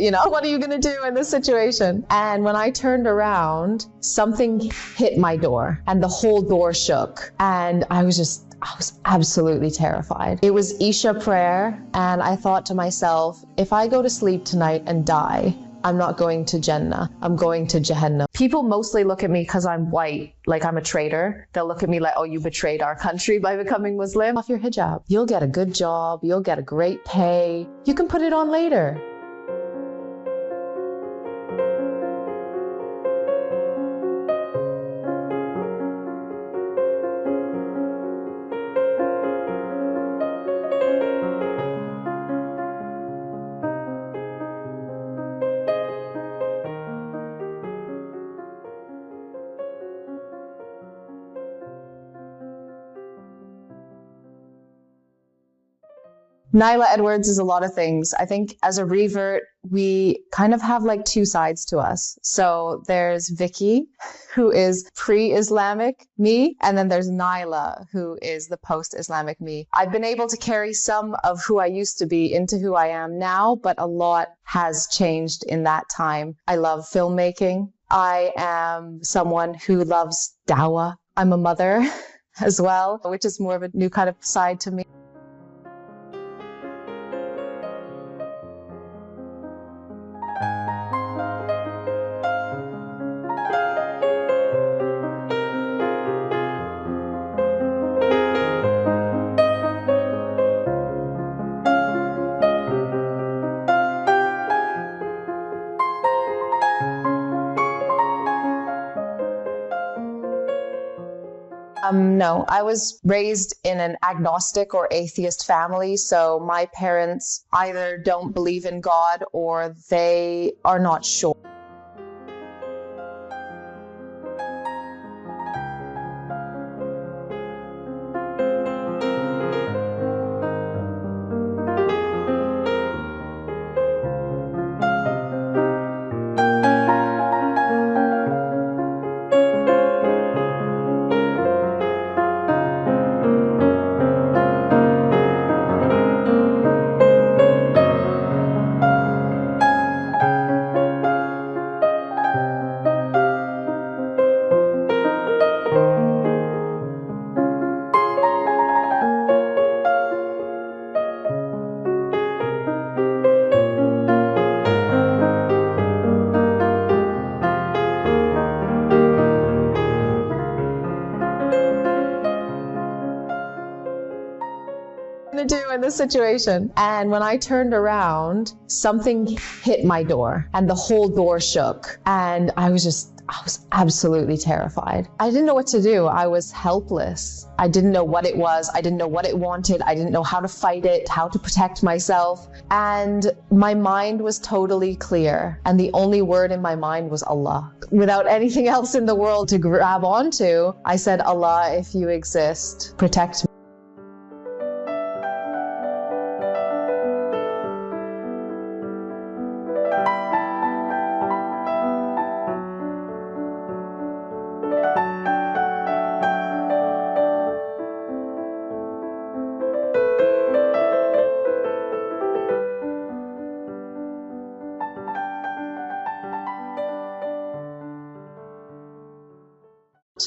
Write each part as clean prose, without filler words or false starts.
What are you going to do in this situation? And when I turned around, something hit my door and the whole door shook. And I was absolutely terrified. It was Isha prayer. And I thought to myself, if I go to sleep tonight and die, I'm not going to Jannah, I'm going to Jahannam. People mostly look at me because I'm white, like I'm a traitor. They'll look at me like, oh, you betrayed our country by becoming Muslim. Off your hijab. You'll get a good job, you'll get a great pay. You can put it on later. Nyla Edwards is a lot of things. I think as a revert, we kind of have like two sides to us. So there's Vicky, who is pre-Islamic me, and then there's Nyla, who is the post-Islamic me. I've been able to carry some of who I used to be into who I am now, but a lot has changed in that time. I love filmmaking. I am someone who loves dawah. I'm a mother as well, which is more of a new kind of side to me. No, I was raised in an agnostic or atheist family, so my parents either don't believe in God or they are not sure. To do in this situation. And when I turned around, something hit my door and the whole door shook. And I was absolutely terrified. I didn't know what to do. I was helpless. I didn't know what it was. I didn't know what it wanted. I didn't know how to fight it, how to protect myself. And my mind was totally clear. And the only word in my mind was Allah. Without anything else in the world to grab onto, I said, Allah, if you exist, protect me.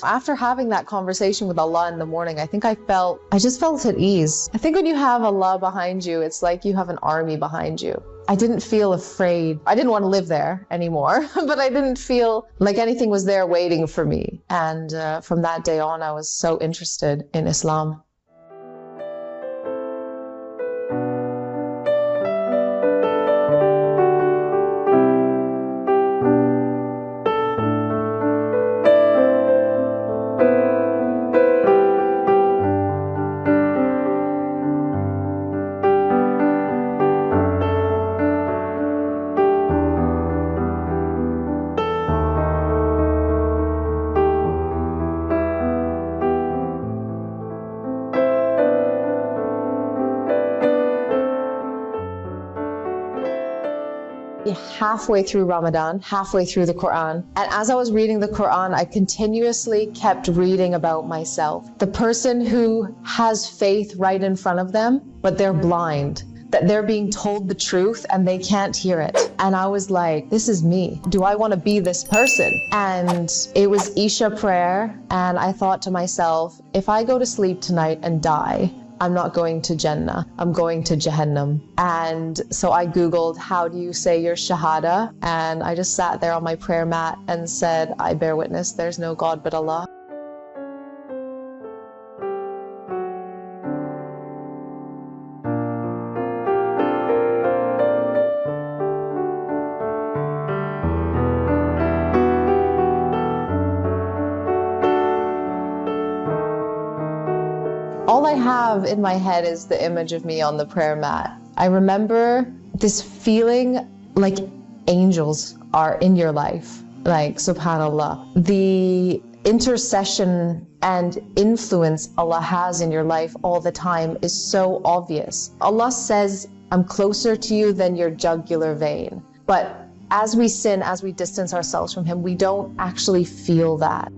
After having that conversation with Allah in the morning, I just felt at ease. I think when you have Allah behind you, it's like you have an army behind you. I didn't feel afraid. I didn't want to live there anymore, but I didn't feel like anything was there waiting for me. And from that day on, I was so interested in Islam. Halfway through Ramadan, halfway through the Quran. And as I was reading the Quran, I continuously kept reading about myself. The person who has faith right in front of them, but they're blind. that they're being told the truth and they can't hear it. And I was like, this is me. Do I want to be this person? And it was Isha prayer. And I thought to myself, if I go to sleep tonight and die, I'm not going to Jannah, I'm going to Jahannam. And so I Googled, how do you say your Shahada? And I just sat there on my prayer mat and said, I bear witness there's no God but Allah. All I have in my head is the image of me on the prayer mat. I remember this feeling like angels are in your life, like subhanallah. The intercession and influence Allah has in your life all the time is so obvious. Allah says, I'm closer to you than your jugular vein. But as we sin, as we distance ourselves from Him, we don't actually feel that.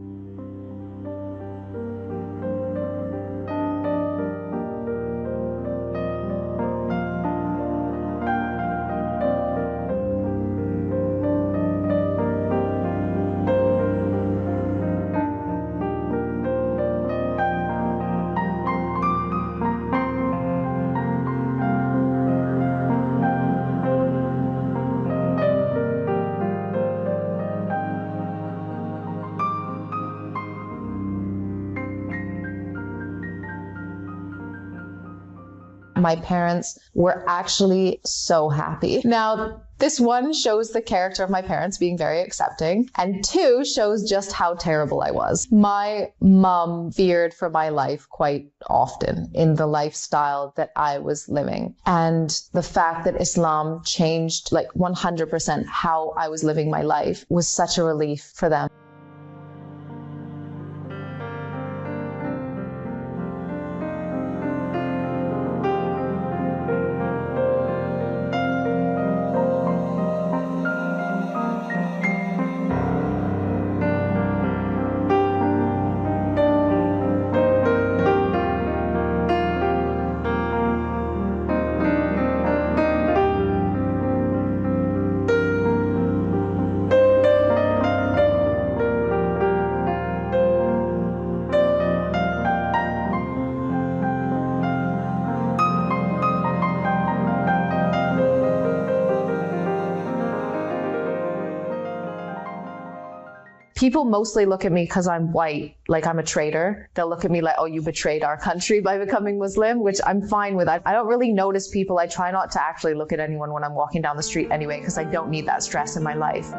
My parents were actually so happy. Now, this one shows the character of my parents being very accepting, and two shows just how terrible I was. My mom feared for my life quite often in the lifestyle that I was living. And the fact that Islam changed like 100% how I was living my life was such a relief for them. People mostly look at me because I'm white, like I'm a traitor. They'll look at me like, oh, you betrayed our country by becoming Muslim, which I'm fine with. I don't really notice people. I try not to actually look at anyone when I'm walking down the street anyway, because I don't need that stress in my life.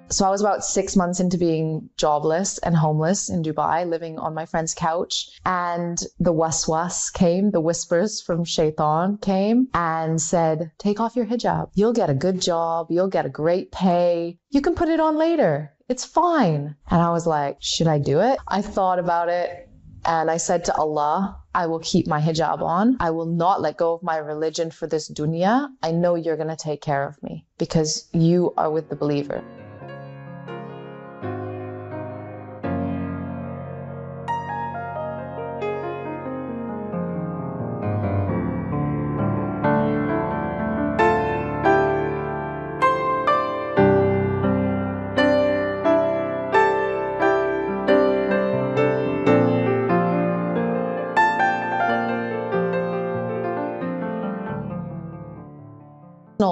So I was about 6 months into being jobless and homeless in Dubai, living on my friend's couch. And the waswas came, the whispers from Shaitan came and said, take off your hijab. You'll get a good job. You'll get a great pay. You can put it on later. It's fine. And I was like, should I do it? I thought about it. And I said to Allah, I will keep my hijab on. I will not let go of my religion for this dunya. I know you're going to take care of me because you are with the believer.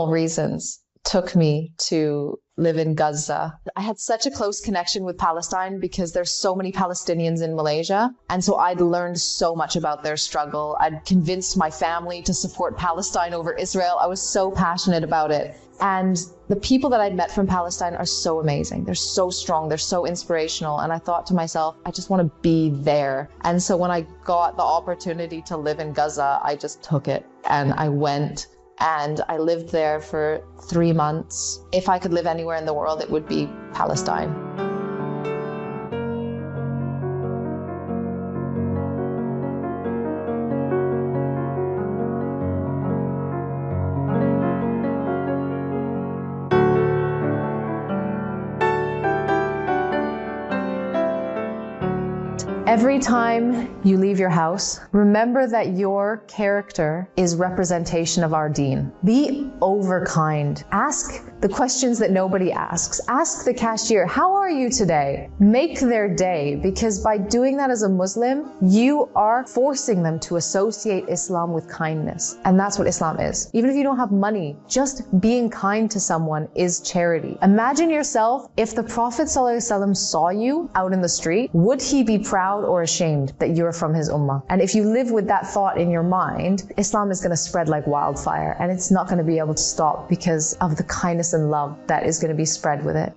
Reasons took me to live in Gaza. I had such a close connection with Palestine because there's so many Palestinians in Malaysia. And so I'd learned so much about their struggle. I'd convinced my family to support Palestine over Israel. I was so passionate about it. And the people that I'd met from Palestine are so amazing. They're so strong. They're so inspirational. And I thought to myself, I just want to be there. And so when I got the opportunity to live in Gaza, I just took it and I went. And I lived there for 3 months. If I could live anywhere in the world, it would be Palestine. Every time you leave your house, remember that your character is representation of our deen. Be overkind. Ask the questions that nobody asks. Ask the cashier, how are you today? Make their day, because by doing that as a Muslim, you are forcing them to associate Islam with kindness. And that's what Islam is. Even if you don't have money, just being kind to someone is charity. Imagine yourself, if the Prophet ﷺ saw you out in the street, would he be proud or ashamed that you're from his ummah? And if you live with that thought in your mind, Islam is going to spread like wildfire, and it's not going to be able to stop because of the kindness and love that is going to be spread with it.